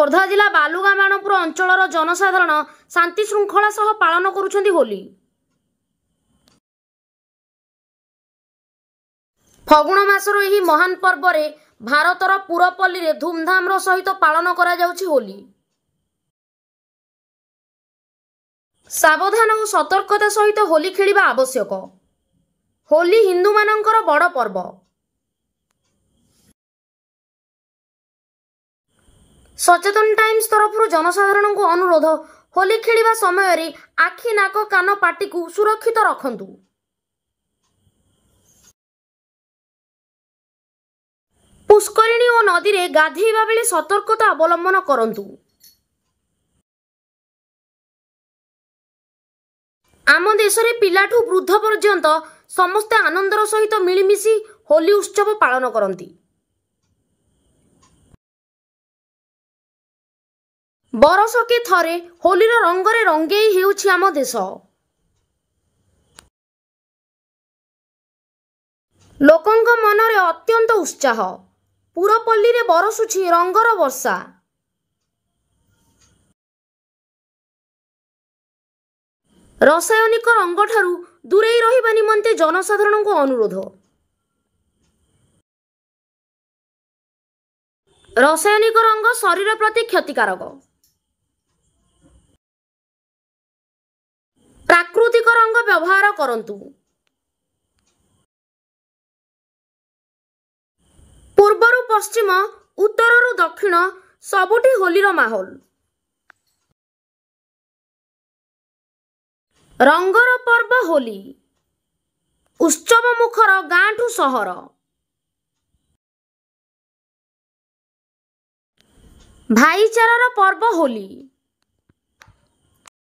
ଖୋର୍ଦ୍ଧା ଜିଲ୍ଲା ବାଲୁଗାଁ ବାଣପୁର ଅଞ୍ଚଳର ଜନସାଧାରଣ ଶାନ୍ତି ଶୃଙ୍ଖଳା ସହ ପାଳନ କରୁଛନ୍ତି ହୋଲି। ଫଗୁଣ ମାସର ଏହି ମହାନ ପର୍ବରେ ଭାରତର ପୁରପଲ୍ଲୀରେ ଧୁମଧାମର ସହିତ ପାଳନ କରାଯାଉଛି ହୋଲି। ସାବଧାନ ଓ ସତର୍କତା ସହିତ ହୋଲି ଖେଳିବା ଆବଶ୍ୟକ। ହୋଲି ହିନ୍ଦୁମାନଙ୍କର ବଡ଼ ପର୍ବ। ସଚେତନ ଟାଇମ୍ସ ତରଫରୁ ଜନସାଧାରଣଙ୍କୁ ଅନୁରୋଧ, ହୋଲି ଖେଳିବା ସମୟରେ ଆଖି, ନାକ, କାନ, ପାଟିକୁ ସୁରକ୍ଷିତ ରଖନ୍ତୁ। ପୁଷ୍କରିଣୀ ଓ ନଦୀରେ ଗାଧୋଇବା ବେଳେ ସତର୍କତା ଅବଲମ୍ବନ କରନ୍ତୁ। ଆମ ଦେଶରେ ପିଲାଠୁ ବୃଦ୍ଧ ପର୍ଯ୍ୟନ୍ତ ସମସ୍ତେ ଆନନ୍ଦର ସହିତ ମିଳିମିଶି ହୋଲି ଉତ୍ସବ ପାଳନ କରନ୍ତି। ବରଷକେ ଥରେ ହୋଲିର ରଙ୍ଗରେ ରଙ୍ଗେଇ ହେଉଛି ଆମ ଦେଶ। ଲୋକଙ୍କ ମନରେ ଅତ୍ୟନ୍ତ ଉତ୍ସାହ। ପୁରପଲ୍ଲୀରେ ବରଷୁଛି ରଙ୍ଗର ବର୍ଷା। ରାସାୟନିକ ରଙ୍ଗଠାରୁ ଦୂରେଇ ରହିବା ନିମନ୍ତେ ଜନସାଧାରଣଙ୍କୁ ଅନୁରୋଧ। ରାସାୟନିକ ରଙ୍ଗ ଶରୀର ପ୍ରତି କ୍ଷତିକାରକ। ପ୍ରାକୃତିକ ରଙ୍ଗ ବ୍ୟବହାର କରନ୍ତୁ। ପୂର୍ବରୁ ପଶ୍ଚିମ, ଉତ୍ତରରୁ ଦକ୍ଷିଣ ସବୁଠି ହୋଲିର ମାହୋଲ। ରଙ୍ଗର ପର୍ବ ହୋଲି, ଉତ୍ସବ ମୁଖର ଗାଁଠୁ ସହର। ଭାଇଚାରାର ପର୍ବ ହୋଲି।